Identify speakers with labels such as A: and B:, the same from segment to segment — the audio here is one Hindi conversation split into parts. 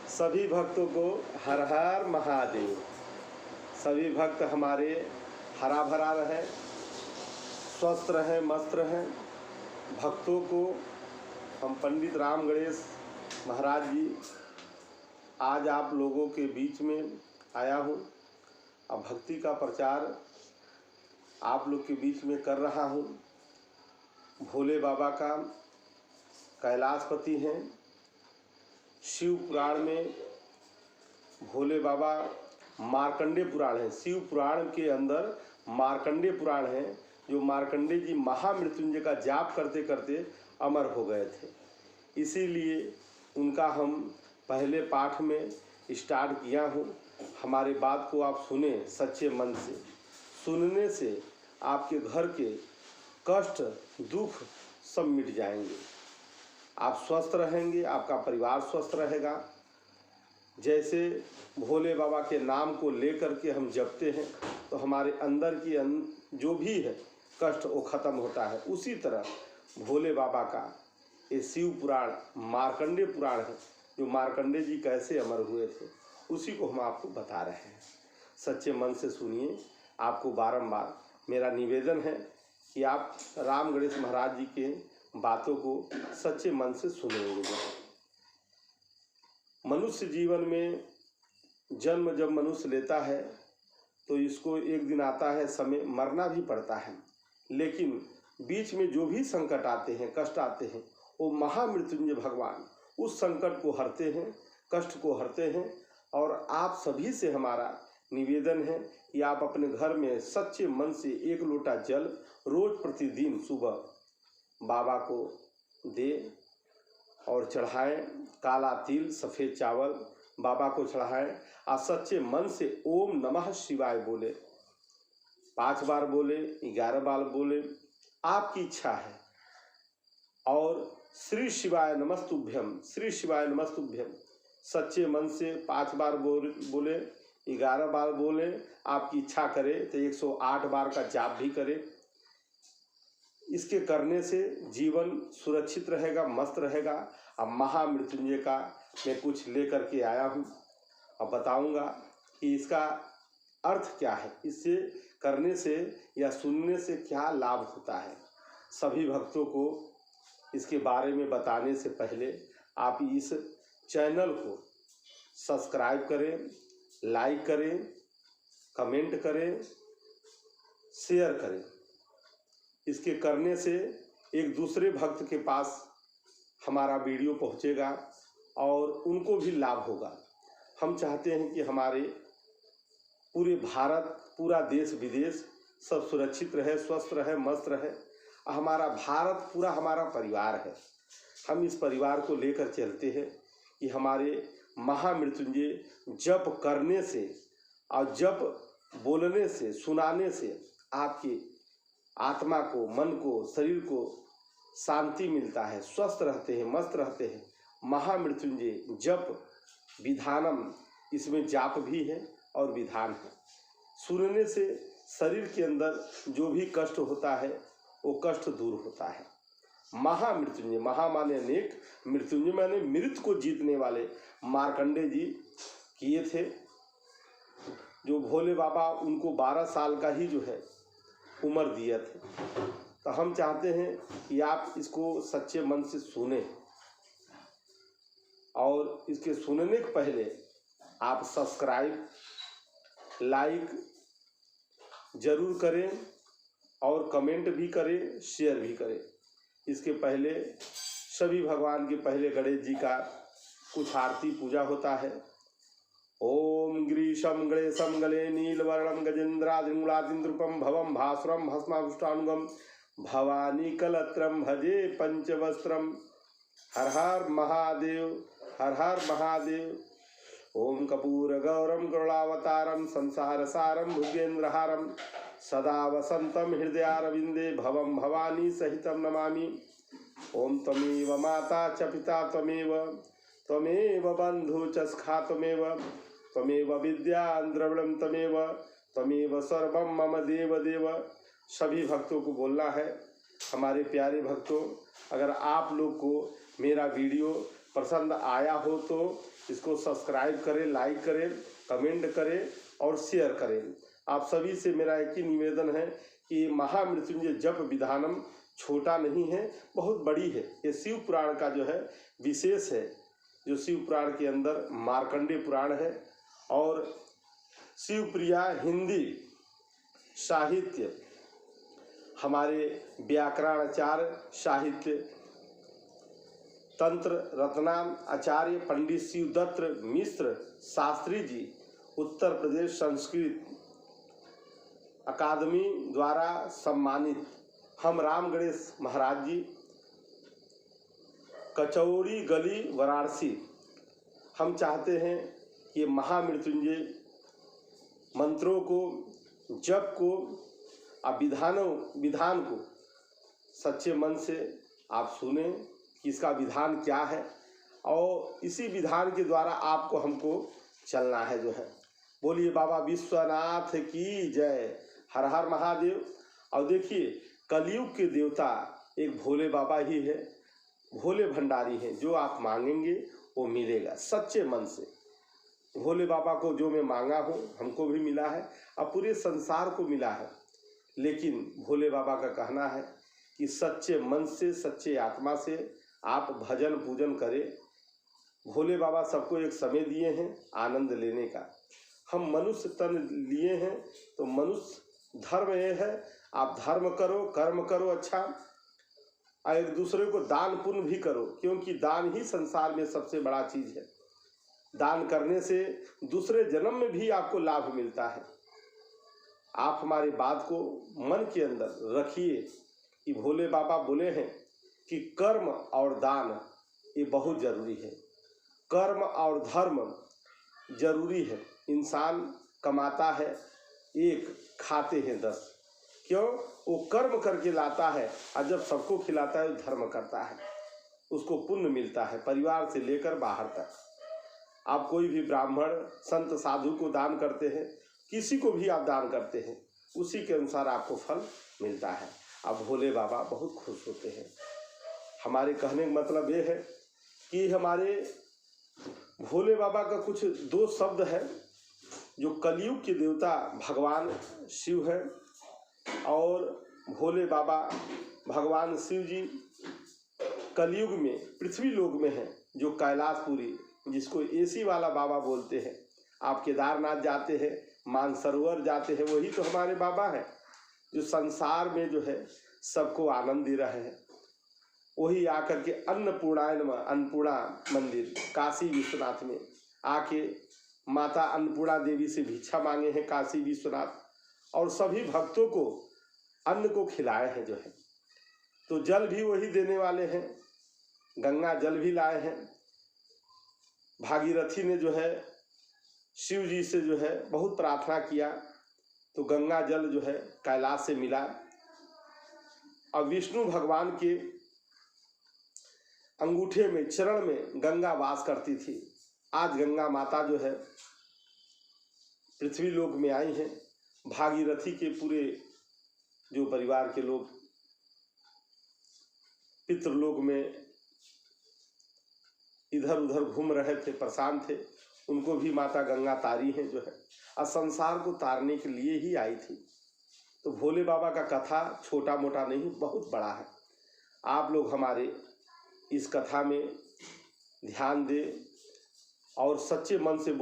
A: सभी भक्तों को हर हर महादेव। सभी भक्त हमारे हरा भरा रहें, स्वस्थ रहें, मस्त रहें। भक्तों को हम पंडित राम गणेश महाराज जी आज आप लोगों के बीच में आया हूँ। अब भक्ति का प्रचार आप लोग के बीच में कर रहा हूँ। भोले बाबा का कैलाशपति हैं। शिव पुराण में भोले बाबा मार्कंडेय पुराण है। शिव पुराण के अंदर मार्कंडेय पुराण है, जो मार्कंडेय जी महामृत्युंजय का जाप करते करते अमर हो गए थे। इसीलिए उनका हम पहले पाठ में स्टार्ट किया हूँ। हमारे बात को आप सुने सच्चे मन से। सुनने से आपके घर के कष्ट दुख सब मिट जाएंगे। आप स्वस्थ रहेंगे, आपका परिवार स्वस्थ रहेगा। जैसे भोले बाबा के नाम को लेकर के हम जपते हैं तो हमारे अंदर की जो भी है कष्ट वो खत्म होता है। उसी तरह भोले बाबा का ये शिव पुराण मार्कंडेय पुराण है, जो मार्कंडेय जी कैसे अमर हुए थे उसी को हम आपको बता रहे हैं। सच्चे मन से सुनिए। आपको बारंबार मेरा निवेदन है कि आप राम गणेश महाराज जी के बातों को सच्चे मन से सुनेंगे। मनुष्य जीवन में जन्म जब मनुष्य लेता है तो इसको एक दिन आता है समय मरना भी पड़ता है, लेकिन बीच में जो भी संकट आते हैं, कष्ट आते हैं, वो महामृत्युंजय भगवान उस संकट को हरते हैं, कष्ट को हरते हैं। और आप सभी से हमारा निवेदन है कि आप अपने घर में सच्चे मन से एक लोटा जल रोज प्रतिदिन सुबह बाबा को दे और चढ़ाएं। काला तिल सफ़ेद चावल बाबा को चढ़ाएं। और सच्चे मन से ओम नमः शिवाय बोले, 5 बार बोले, 11 बार बोले, आपकी इच्छा है। और श्री शिवाय नमस्तुभ्यम, श्री शिवाय नमस्तुभ्यम सच्चे मन से 5 बार बोले, 11 बार बोले। आपकी इच्छा करे तो 108 बार का जाप भी करे। इसके करने से जीवन सुरक्षित रहेगा, मस्त रहेगा। अब महामृत्युंजय का मैं कुछ लेकर के आया हूँ। अब बताऊंगा कि इसका अर्थ क्या है, इससे करने से या सुनने से क्या लाभ होता है। सभी भक्तों को इसके बारे में बताने से पहले आप इस चैनल को सब्सक्राइब करें, लाइक करें, कमेंट करें, शेयर करें। इसके करने से एक दूसरे भक्त के पास हमारा वीडियो पहुंचेगा और उनको भी लाभ होगा। हम चाहते हैं कि हमारे पूरे भारत, पूरा देश विदेश सब सुरक्षित रहे, स्वस्थ रहे, मस्त रहे। हमारा भारत पूरा हमारा परिवार है। हम इस परिवार को लेकर चलते हैं कि हमारे महामृत्युंजय जप करने से और जप बोलने से, सुनाने से आपकी आत्मा को, मन को, शरीर को शांति मिलता है, स्वस्थ रहते हैं, मस्त रहते हैं। महामृत्युंजय जप विधानम, इसमें जाप भी है और विधान है। सुनने से शरीर के अंदर जो भी कष्ट होता है वो कष्ट दूर होता है। महामृत्युंजय, महा माने अनेक, मृत्युंजय माने मृत को जीतने वाले मार्कंडेय जी किए थे। जो भोले बाबा उनको 12 साल का ही जो है उम्र दिया थे। तो हम चाहते हैं कि आप इसको सच्चे मन से सुने और इसके सुनने के पहले आप सब्सक्राइब, लाइक जरूर करें और कमेंट भी करें, शेयर भी करें। इसके पहले सभी भगवान के पहले गणेश जी का कुछ आरती पूजा होता है। ओम ग्रीशम गणेशम गले नीलवर्णम गजेन्द्रादिमूलादिन्द्रुपम भवम भास्वरम भस्माभुष्टानुगम भवानी कलत्रम भजे पंचवस्त्रम। हर हर महादेव, हर हर महादेव। ओम कपूर गौरम करुणावतारम संसार सारम भुगेन्द्रहारम सदा वसंतम हृदयारविंदे भवम भवानी सहितम नमामि। ओम त्वमेव माता च पिता त्वमेव, त्वमेव बंधु च सखा त्वमेव, त्वमेव विद्या द्रविणम त्वमेव, त्वमेव सर्वम मम देव देव। सभी भक्तों को बोलना है। हमारे प्यारे भक्तों, अगर आप लोग को मेरा वीडियो पसंद आया हो तो इसको सब्सक्राइब करें, लाइक करें, कमेंट करें और शेयर करें। आप सभी से मेरा एक ही निवेदन है कि महामृत्युंजय जप विधानम छोटा नहीं है, बहुत बड़ी है। ये शिव पुराण का जो है विशेष है। जो शिव पुराण के अंदर मार्कंडेय पुराण है और शिवप्रिया हिंदी साहित्य, हमारे व्याकरणाचार्य साहित्य, तंत्र रत्नाम आचार्य पंडित शिवदत्त मिश्र शास्त्री जी, उत्तर प्रदेश संस्कृत अकादमी द्वारा सम्मानित, हम राम गणेश महाराज जी, कचौड़ी गली वाराणसी। हम चाहते हैं कि महामृत्युंजय मंत्रों को, जप को, विधान को सच्चे मन से आप सुने कि इसका विधान क्या है और इसी विधान के द्वारा आपको हमको चलना है जो है। बोलिए बाबा विश्वनाथ की जय, हर हर महादेव। और देखिए कलयुग के देवता एक भोले बाबा ही है, भोले भंडारी हैं। जो आप मांगेंगे वो मिलेगा सच्चे मन से। भोले बाबा को जो मैं मांगा हूँ हमको भी मिला है, अब पूरे संसार को मिला है। लेकिन भोले बाबा का कहना है कि सच्चे मन से, सच्चे आत्मा से आप भजन पूजन करें। भोले बाबा सबको एक समय दिए हैं आनंद लेने का। हम मनुष्य तन लिए हैं तो मनुष्य धर्म ये है, आप धर्म करो, कर्म करो अच्छा, और एक दूसरे को दान पुण्य भी करो, क्योंकि दान ही संसार में सबसे बड़ा चीज़ है। दान करने से दूसरे जन्म में भी आपको लाभ मिलता है। आप हमारी बात को मन के अंदर रखिए कि भोले बाबा बोले हैं कि कर्म और दान ये बहुत ज़रूरी है। कर्म और धर्म जरूरी है। इंसान कमाता है 1, खाते हैं 10। क्यों? वो कर्म करके लाता है और जब सबको खिलाता है धर्म करता है, उसको पुण्य मिलता है परिवार से लेकर बाहर तक। आप कोई भी ब्राह्मण संत साधु को दान करते हैं, किसी को भी आप दान करते हैं, उसी के अनुसार आपको फल मिलता है। अब भोले बाबा बहुत खुश होते हैं। हमारे कहने का मतलब ये है कि हमारे भोले बाबा का कुछ 2 शब्द है। जो कलयुग के देवता भगवान शिव है और भोले बाबा भगवान शिव जी कलयुग में पृथ्वी लोक में है, जो कैलाशपुरी, जिसको एसी वाला बाबा बोलते हैं। आप केदारनाथ जाते हैं, मानसरोवर जाते हैं, वही तो हमारे बाबा हैं जो संसार में जो है सबको आनंद दे रहे हैं। वही आकर के अन्नपूर्णा मंदिर काशी विश्वनाथ में आके माता अन्नपूर्णा देवी से भिक्षा मांगे हैं काशी विश्वनाथ, और सभी भक्तों को अन्न को खिलाए हैं जो है। तो जल भी वही देने वाले हैं, गंगा जल भी लाए हैं। भागीरथी ने जो है शिव जी से जो है बहुत प्रार्थना किया तो गंगा जल जो है कैलाश से मिला। और विष्णु भगवान के अंगूठे में, चरण में गंगा वास करती थी। आज गंगा माता जो है पृथ्वी लोक में आई हैं। भागीरथी के पूरे जो परिवार के लोग पितृलोक में इधर उधर घूम रहे थे, परेशान थे, उनको भी माता गंगा तारी है जो है, और संसार को तारने के लिए ही आई थी। तो भोले बाबा का कथा छोटा मोटा नहीं, बहुत बड़ा है। आप लोग हमारे इस कथा में ध्यान दें और सच्चे मन से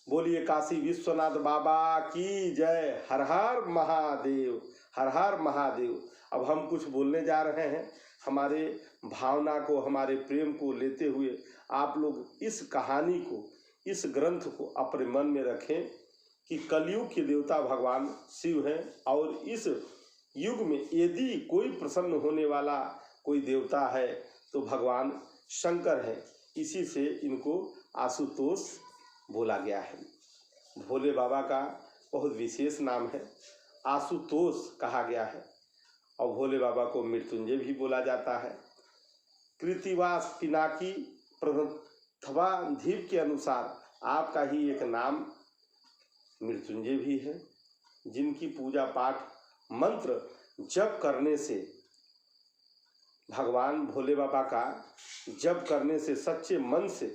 A: बोलिए काशी विश्वनाथ बाबा की जय, हर हर महादेव, हर हर महादेव। अब हम कुछ बोलने जा रहे हैं, हमारे भावना को, हमारे प्रेम को लेते हुए आप लोग इस कहानी को, इस ग्रंथ को अपने मन में रखें कि कलयुग के देवता भगवान शिव हैं और इस युग में यदि कोई प्रसन्न होने वाला कोई देवता है तो भगवान शंकर है। इसी से इनको आशुतोष बोला गया है। भोले बाबा का बहुत विशेष नाम है, आशुतोष कहा गया है। और भोले बाबा को मृत्युंजय भी बोला जाता है। कृतिवास पिनाकी प्रथवा धीप के अनुसार आपका ही एक नाम मृत्युंजय भी है, जिनकी पूजा पाठ मंत्र जप करने से, भगवान भोले बाबा का जप करने से, सच्चे मन से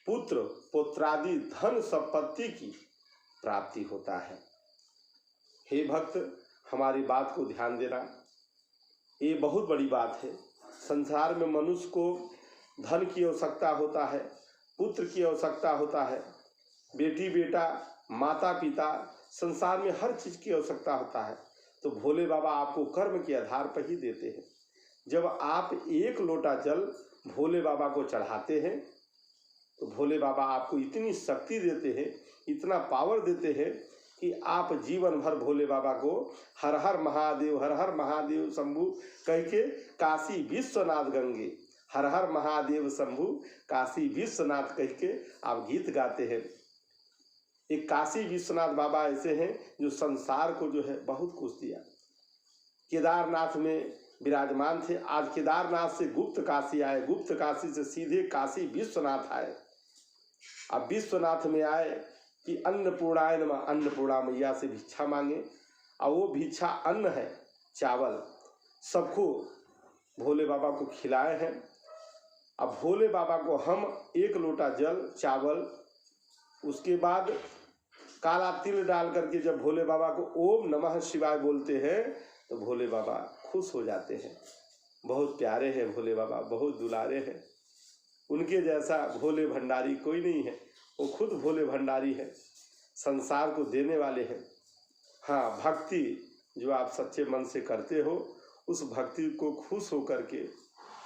A: पुत्र पुत्रादि धन संपत्ति की प्राप्ति होता है। हे भक्त, हमारी बात को ध्यान देना, ये बहुत बड़ी बात है। संसार में मनुष्य को धन की आवश्यकता होता है, पुत्र की आवश्यकता होता है, बेटी बेटा, माता पिता, संसार में हर चीज़ की आवश्यकता होता है। तो भोले बाबा आपको कर्म के आधार पर ही देते हैं। जब आप एक लोटा जल भोले बाबा को चढ़ाते हैं तो भोले बाबा आपको इतनी शक्ति देते हैं, इतना पावर देते हैं कि आप जीवन भर भोले बाबा को हर हर महादेव शंभु कह के काशी विश्वनाथ गंगे, हर हर महादेव शंभु काशी विश्वनाथ कह के आप गीत गाते हैं। एक काशी विश्वनाथ बाबा ऐसे हैं जो संसार को जो है बहुत कुछ दिया। केदारनाथ में विराजमान थे, आज केदारनाथ से गुप्त काशी आए, गुप्त काशी से सीधे काशी विश्वनाथ आए। अब विश्वनाथ में आए कि अन्नपूर्णाय नमः, अन्नपूर्णा मैया से भिक्षा मांगे, और वो भिक्षा अन्न है, चावल, सबको भोले बाबा को खिलाए हैं। अब भोले बाबा को हम एक लोटा जल, चावल, उसके बाद काला तिल डाल करके जब भोले बाबा को ओम नमः शिवाय बोलते हैं तो भोले बाबा खुश हो जाते हैं। बहुत प्यारे हैं भोले बाबा, बहुत दुलारे हैं। उनके जैसा भोले भंडारी कोई नहीं है, वो खुद भोले भंडारी है, संसार को देने वाले हैं। हाँ, भक्ति जो आप सच्चे मन से करते हो, उस भक्ति को खुश होकर के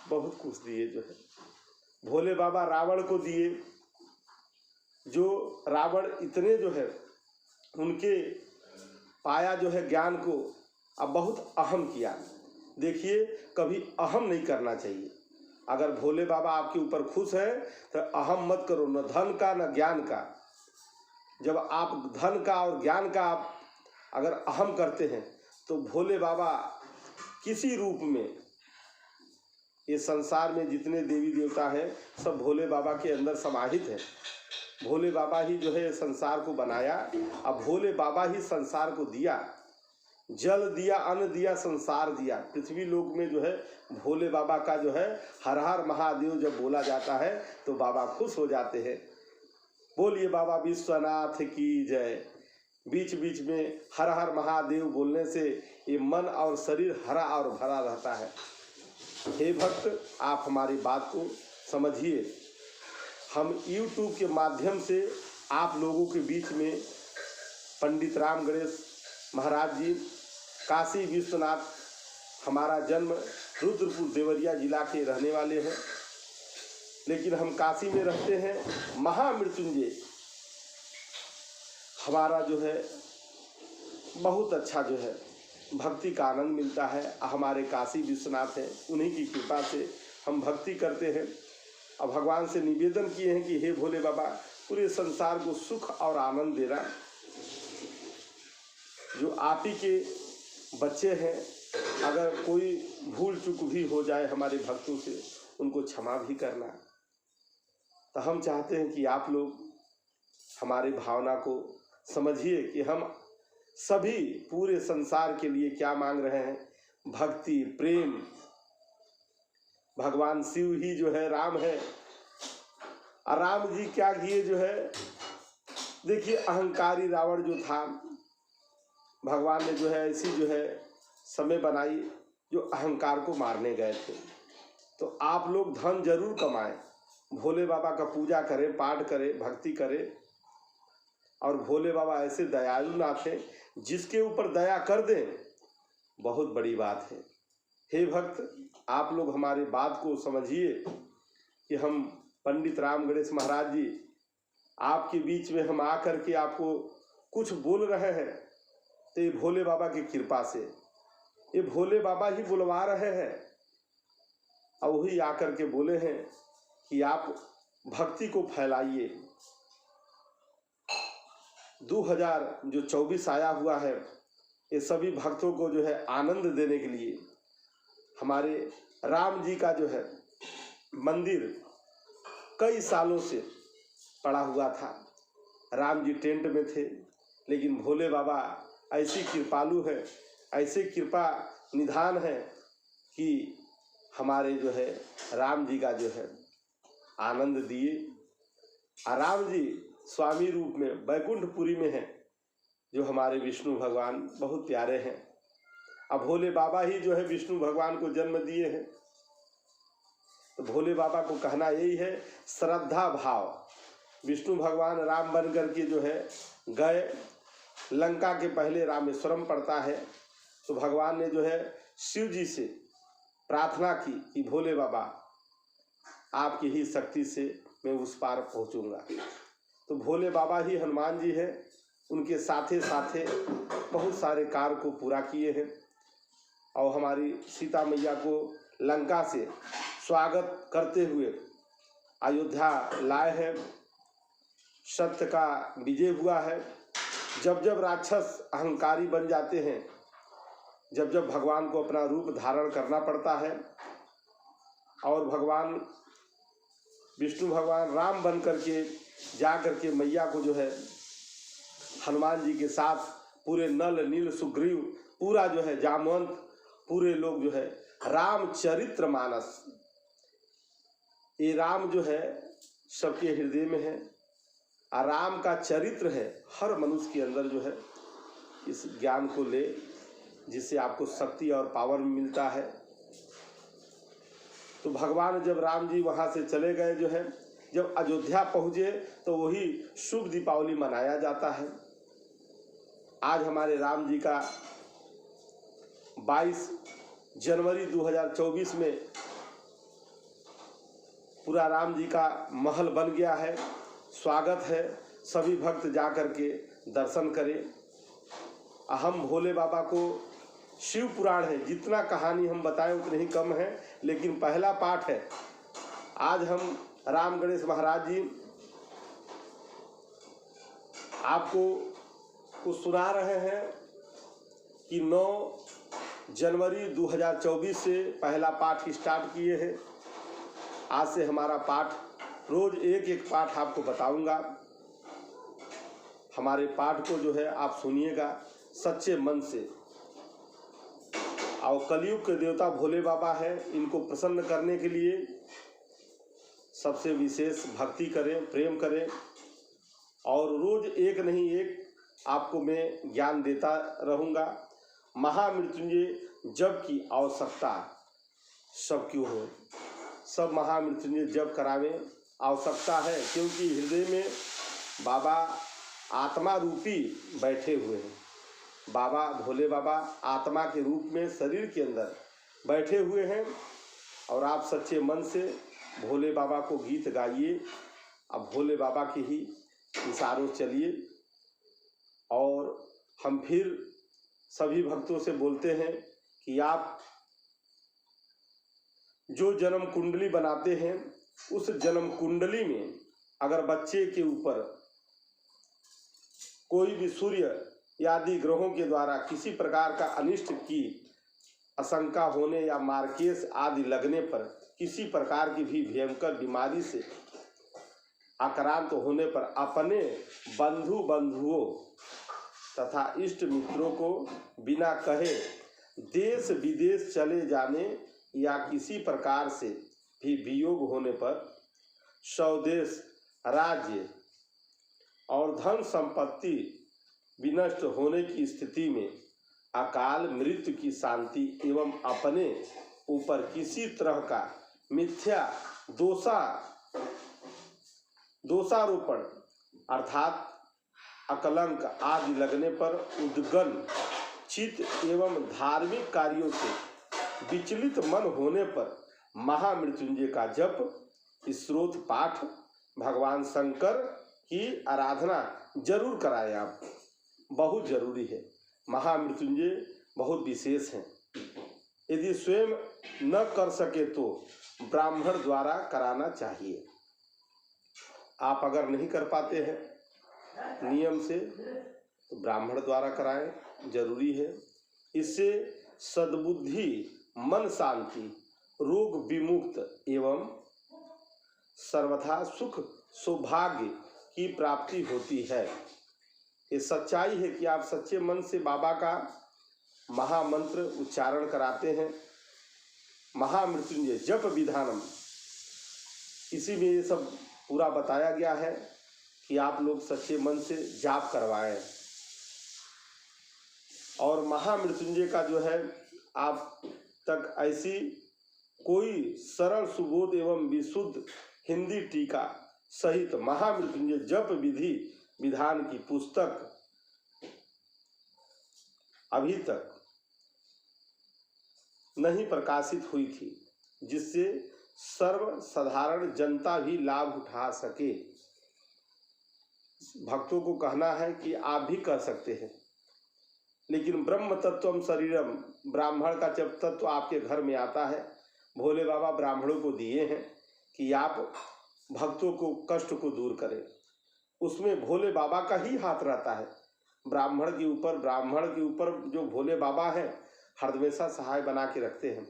A: बहुत कुछ दिए जो है। भोले बाबा रावण को दिए, जो रावण इतने जो है उनके पाया जो है ज्ञान को, अब बहुत अहम किया। देखिए, कभी अहम नहीं करना चाहिए। अगर भोले बाबा आपके ऊपर खुश है तो अहम मत करो, न धन का न ज्ञान का। जब आप धन का और ज्ञान का आप अगर अहम करते हैं तो भोले बाबा किसी रूप में, ये संसार में जितने देवी देवता हैं सब भोले बाबा के अंदर समाहित हैं। भोले बाबा ही जो है संसार को बनाया, अब भोले बाबा ही संसार को दिया, जल दिया, अन्न दिया, संसार दिया। पृथ्वी लोक में जो है भोले बाबा का जो है हर हर महादेव जब बोला जाता है तो बाबा खुश हो जाते हैं। बोलिए बाबा विश्वनाथ की जय। बीच बीच में हर हर महादेव बोलने से ये मन और शरीर हरा और भरा रहता है। हे भक्त, आप हमारी बात को समझिए। हम YouTube के माध्यम से आप लोगों के बीच में पंडित राम गणेश महाराज जी, काशी विश्वनाथ, हमारा जन्म रुद्रपुर देवरिया जिला के रहने वाले हैं, लेकिन हम काशी में रहते हैं। महामृत्युंजय हमारा जो है बहुत अच्छा जो है भक्ति का आनंद मिलता है। हमारे काशी विश्वनाथ हैं, उन्हीं की कृपा से हम भक्ति करते हैं। अब भगवान से निवेदन किए हैं कि हे भोले बाबा, पूरे संसार को सुख और आनंद देना। जो आप ही के बच्चे हैं, अगर कोई भूल चूक भी हो जाए हमारे भक्तों से, उनको क्षमा भी करना। तो हम चाहते हैं कि आप लोग हमारी भावना को समझिए कि हम सभी पूरे संसार के लिए क्या मांग रहे हैं, भक्ति, प्रेम। भगवान शिव ही जो है राम है, और राम जी क्या किए जो है, देखिए अहंकारी रावण जो था, भगवान ने जो है ऐसी जो है समय बनाई जो अहंकार को मारने गए थे। तो आप लोग धन जरूर कमाएं, भोले बाबा का पूजा करें, पाठ करें, भक्ति करें। और भोले बाबा ऐसे दयालु नाथ हैं, जिसके ऊपर दया कर दें बहुत बड़ी बात है। हे भक्त, आप लोग हमारी बात को समझिए कि हम पंडित राम गणेश महाराज जी आपके बीच में हम आकर के आपको कुछ बोल रहे हैं तो ये भोले बाबा की कृपा से, ये भोले बाबा ही बुलवा रहे हैं। और वही आकर के बोले हैं कि आप भक्ति को फैलाइए। 2024 आया हुआ है, ये सभी भक्तों को जो है आनंद देने के लिए। हमारे राम जी का जो है मंदिर कई सालों से पड़ा हुआ था, राम जी टेंट में थे, लेकिन भोले बाबा ऐसी कृपालु है, ऐसे कृपा निधान है कि हमारे जो है राम जी का जो है आनंद दिए। और राम जी स्वामी रूप में वैकुंठपुरी में हैं, जो हमारे विष्णु भगवान बहुत प्यारे हैं। अब भोले बाबा ही जो है विष्णु भगवान को जन्म दिए हैं। तो भोले बाबा को कहना यही है, श्रद्धा भाव। विष्णु भगवान राम बन करके जो है गए, लंका के पहले रामेश्वरम पड़ता है। तो भगवान ने जो है शिव जी से प्रार्थना की कि भोले बाबा आपकी ही शक्ति से मैं उस पार पहुंचूंगा। तो भोले बाबा ही हनुमान जी हैं, उनके साथे साथे बहुत सारे कार्य को पूरा किए हैं और हमारी सीता मैया को लंका से स्वागत करते हुए अयोध्या लाए हैं। सत्य का विजय हुआ है। जब जब राक्षस अहंकारी बन जाते हैं, जब जब भगवान को अपना रूप धारण करना पड़ता है और भगवान विष्णु भगवान राम बन करके जा करके मैया को जो है हनुमान जी के साथ पूरे नल नील सुग्रीव पूरा जो है जामवंत पूरे लोग जो है रामचरित्र मानस, ये राम जो है सबके हृदय में है और राम का चरित्र है हर मनुष्य के अंदर जो है। इस ज्ञान को ले जिससे आपको शक्ति और पावर मिलता है। तो भगवान जब राम जी वहाँ से चले गए जो है, जब अयोध्या पहुँचे तो वही शुभ दीपावली मनाया जाता है। आज हमारे राम जी का 22 जनवरी 2024 में पूरा राम जी का महल बन गया है। स्वागत है, सभी भक्त जा कर के दर्शन करें। हम भोले बाबा को शिव पुराण है, जितना कहानी हम बताएं उतनी ही कम है, लेकिन पहला पाठ है। आज हम राम गणेश महाराज जी आपको कुछ सुना रहे हैं कि 9 जनवरी 2024 से पहला पाठ स्टार्ट किए हैं। आज से हमारा पाठ रोज एक एक पाठ आपको बताऊंगा। हमारे पाठ को जो है आप सुनिएगा सच्चे मन से। और कलयुग के देवता भोले बाबा हैं, इनको प्रसन्न करने के लिए सबसे विशेष भक्ति करें, प्रेम करें और रोज एक नहीं एक आपको मैं ज्ञान देता रहूँगा। महामृत्युंजय जप की आवश्यकता सब क्यों हो, सब महामृत्युंजय जप करावें, आवश्यकता है। क्योंकि हृदय में बाबा आत्मा रूपी बैठे हुए हैं। बाबा भोले बाबा आत्मा के रूप में शरीर के अंदर बैठे हुए हैं और आप सच्चे मन से भोले बाबा को गीत गाइए। अब भोले बाबा के ही इशारों चलिए। और हम फिर सभी भक्तों से बोलते हैं कि आप जो जन्म कुंडली बनाते हैं, उस जन्म कुंडली में अगर बच्चे के ऊपर कोई भी सूर्य आदि ग्रहों के द्वारा किसी प्रकार का अनिष्ट की आशंका होने या मार्केस आदि लगने पर किसी प्रकार की भी भयंकर बीमारी से आक्रांत होने पर अपने बंधुओं तथा इष्ट मित्रों को बिना कहे देश विदेश चले जाने या किसी प्रकार से भी वियोग होने पर स्वदेश राज्य और धन संपत्ति विनष्ट होने की स्थिति में अकाल मृत्यु की शांति एवं अपने ऊपर किसी तरह का मिथ्या दोषारोपण अर्थात अकलंक आदि लगने पर उद्गन चित्त एवं धार्मिक कार्यों से विचलित मन होने पर महामृत्युंजय का जप, स्त्रोत्र पाठ, भगवान शंकर की आराधना जरूर कराएं। आप बहुत जरूरी है। महामृत्युंजय बहुत विशेष हैं। यदि स्वयं न कर सके तो ब्राह्मण द्वारा कराना चाहिए। आप अगर नहीं कर पाते हैं नियम से तो ब्राह्मण द्वारा कराएं, जरूरी है। इससे सद्बुद्धि, मन शांति, रोग विमुक्त एवं सर्वथा सुख सौभाग्य की प्राप्ति होती है। ये सच्चाई है कि आप सच्चे मन से बाबा का महामंत्र उच्चारण कराते हैं। महामृत्युंजय जप विधानम, इसी में ये सब पूरा बताया गया है कि आप लोग सच्चे मन से जाप करवाएं। और महामृत्युंजय का जो है आप तक ऐसी कोई सरल सुबोध एवं विशुद्ध हिंदी टीका सहित महामृत्युंजय जप विधि विधान की पुस्तक अभी तक नहीं प्रकाशित हुई थी, जिससे सर्वसाधारण जनता भी लाभ उठा सके। भक्तों को कहना है कि आप भी कर सकते हैं, लेकिन ब्रह्म तत्वम शरीरम, ब्राह्मण का जब तत्व आपके घर में आता है, भोले बाबा ब्राह्मणों को दिए हैं कि आप भक्तों को कष्ट को दूर करें। उसमें भोले बाबा का ही हाथ रहता है। ब्राह्मण के ऊपर जो भोले बाबा हैं हरदमेशा सहाय बना के रखते हैं,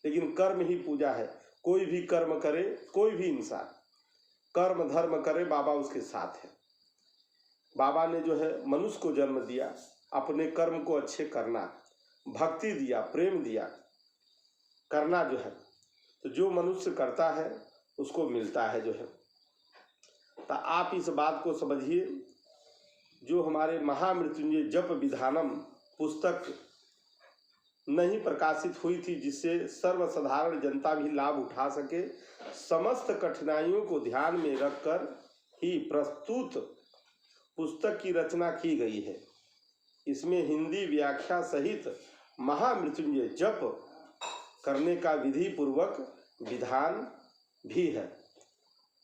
A: लेकिन कर्म ही पूजा है। कोई भी कर्म करे, कोई भी इंसान कर्म धर्म करे, बाबा उसके साथ है। बाबा ने जो है मनुष्य को जन्म दिया, अपने कर्म को अच्छे करना, भक्ति दिया, प्रेम दिया, करना जो है, तो जो मनुष्य करता है उसको मिलता है जो है। तो आप इस बात को समझिए, जो हमारे महामृत्युंजय जप विधानम पुस्तक नहीं प्रकाशित हुई थी, जिससे सर्वसाधारण जनता भी लाभ उठा सके, समस्त कठिनाइयों को ध्यान में रखकर ही प्रस्तुत पुस्तक की रचना की गई है। इसमें हिंदी व्याख्या सहित महामृत्युंजय जप करने का विधि पूर्वक विधान भी है।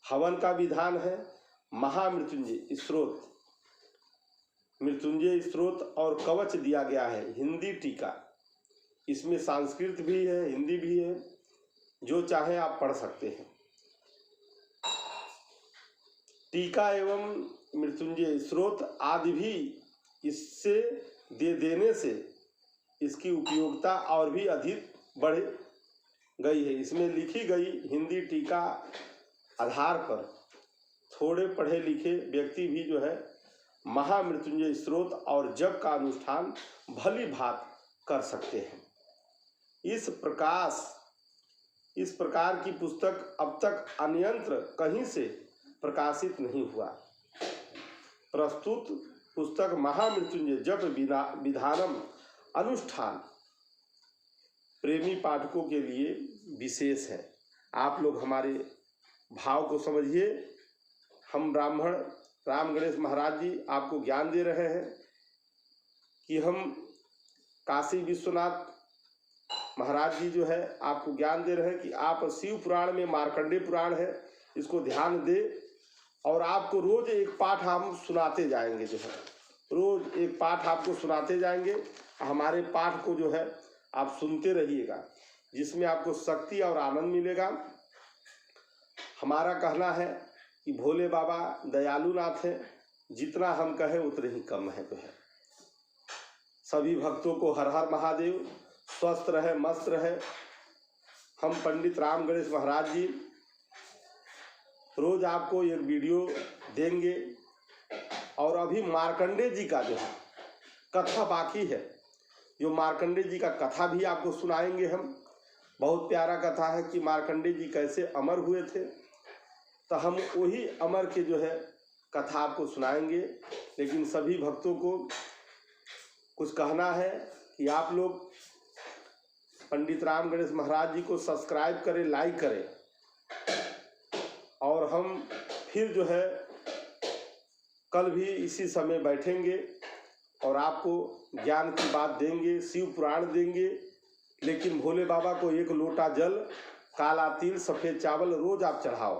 A: हवन का विधान है, महामृत्युंजय स्त्रोत, मृत्युंजय स्त्रोत और कवच दिया गया है। हिंदी टीका, इसमें संस्कृत भी है, हिंदी भी है, जो चाहे आप पढ़ सकते हैं। टीका एवं मृत्युंजय स्त्रोत आदि भी इससे देने से इसकी उपयोगिता और भी अधिक बढ़ गई है। इसमें लिखी गई हिंदी टीका आधार पर थोड़े पढ़े लिखे व्यक्ति भी जो है महामृत्युंजय स्त्रोत और जप का अनुष्ठान भली भांति कर सकते हैं। इस प्रकार की पुस्तक अब तक अन्यत्र कहीं से प्रकाशित नहीं हुआ। प्रस्तुत पुस्तक महामृत्युंजय जप विधानम अनुष्ठान प्रेमी पाठकों के लिए विशेष है। आप लोग हमारे भाव को समझिए। हम ब्राह्मण राम गणेश महाराज जी आपको ज्ञान दे रहे हैं कि हम काशी विश्वनाथ महाराज जी जो है आपको ज्ञान दे रहे हैं कि आप शिव पुराण में मार्कंडेय पुराण है, इसको ध्यान दे, और आपको रोज एक पाठ हम सुनाते जाएंगे। जो है रोज एक पाठ आपको सुनाते जाएंगे। हमारे पाठ को जो है आप सुनते रहिएगा, जिसमें आपको शक्ति और आनंद मिलेगा। हमारा कहना है कि भोले बाबा दयालु नाथ है, जितना हम कहें उतने ही कम है। जो है सभी भक्तों को हर हर महादेव, स्वस्थ रहे, मस्त रहे। हम पंडित राम गणेश महाराज जी रोज आपको एक वीडियो देंगे, और अभी मार्कंडेय जी का जो है कथा बाकी है, जो मार्कंडेय जी का कथा भी आपको सुनाएंगे हम। बहुत प्यारा कथा है कि मार्कंडेय जी कैसे अमर हुए थे, तो हम वही अमर के जो है कथा आपको सुनाएंगे। लेकिन सभी भक्तों को कुछ कहना है कि आप लोग पंडित राम गणेश महाराज जी को सब्सक्राइब करें, लाइक करें, और हम फिर जो है कल भी इसी समय बैठेंगे और आपको ज्ञान की बात देंगे, शिव पुराण देंगे। लेकिन भोले बाबा को एक लोटा जल, काला तिल, सफ़ेद चावल रोज आप चढ़ाओ।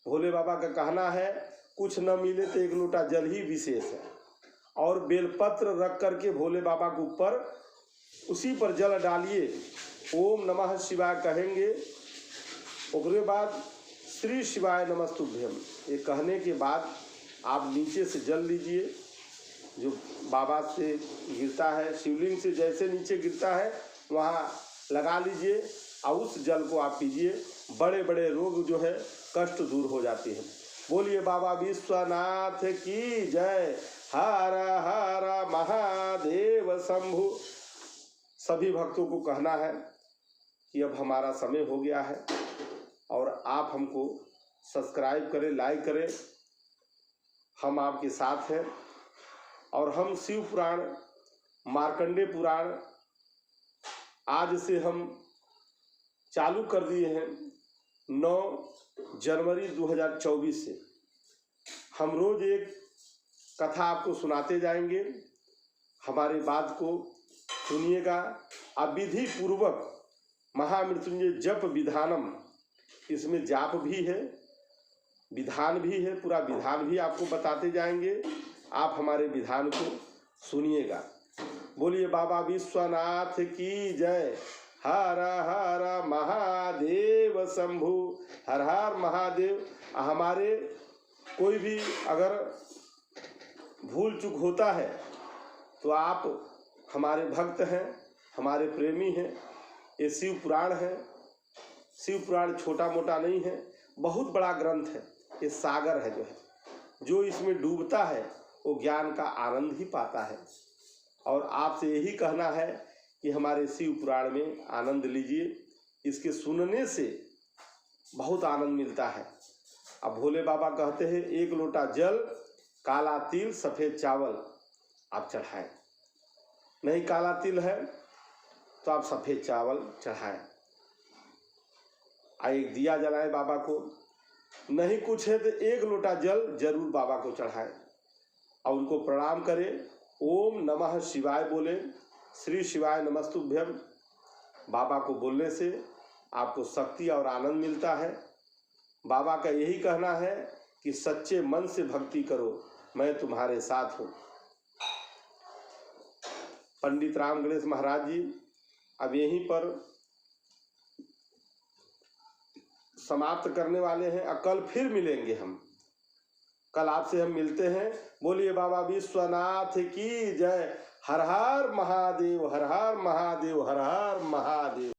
A: भोले बाबा का कहना है कुछ न मिले तो एक लोटा जल ही विशेष है, और बेलपत्र रख करके भोले बाबा के ऊपर उसी पर जल डालिए, ओम नमः शिवाय कहेंगे। उसके बाद श्री शिवाय नमस्तुभ्यम ये कहने के बाद आप नीचे से जल लीजिए, जो बाबा से गिरता है, शिवलिंग से जैसे नीचे गिरता है वहाँ लगा लीजिए, और उस जल को आप पीजिए। बड़े बड़े रोग जो है कष्ट दूर हो जाते हैं। बोलिए बाबा विश्वनाथ की जय। हर हर महादेव शंभु। सभी भक्तों को कहना है कि अब हमारा समय हो गया है, और आप हमको सब्सक्राइब करें, लाइक करें। हम आपके साथ हैं। और हम शिव पुराण, मार्कंडे पुराण आज से हम चालू कर दिए हैं 9 जनवरी 2024 से। हम रोज एक कथा आपको सुनाते जाएंगे। हमारी बात को सुनिएगा। अब विधि पूर्वक महामृत्युंजय जप विधानम, इसमें जाप भी है, विधान भी है, पूरा विधान भी आपको बताते जाएंगे। आप हमारे विधान को सुनिएगा। बोलिए बाबा विश्वनाथ की जय। हर हर महादेव शंभु, हर हर महादेव। हमारे कोई भी अगर भूल चूक होता है तो आप हमारे भक्त हैं, हमारे प्रेमी हैं। ये शिव पुराण है। शिव पुराण छोटा मोटा नहीं है, बहुत बड़ा ग्रंथ है। ये सागर है जो इसमें डूबता है वो ज्ञान का आनंद ही पाता है। और आपसे यही कहना है कि हमारे शिव पुराण में आनंद लीजिए। इसके सुनने से बहुत आनंद मिलता है। अब भोले बाबा कहते हैं 1 लोटा जल, काला तिल, सफ़ेद चावल आप चढ़ाएं। नहीं काला तिल है तो आप सफ़ेद चावल चढ़ाएं। एक दिया जलाएं बाबा को। नहीं कुछ है तो 1 लोटा जल जरूर बाबा को चढ़ाएं और उनको प्रणाम करें। ओम नमः शिवाय बोले, श्री शिवाय नमस्तुभ्यम। बाबा को बोलने से आपको शक्ति और आनंद मिलता है। बाबा का यही कहना है कि सच्चे मन से भक्ति करो, मैं तुम्हारे साथ हूँ। पंडित राम गणेश महाराज जी अब यहीं पर समाप्त करने वाले हैं। कल फिर मिलेंगे हम। कल आपसे हम मिलते हैं। बोलिए बाबा विश्वनाथ की जय। हर हर महादेव, हर हर महादेव, हर हर महादेव।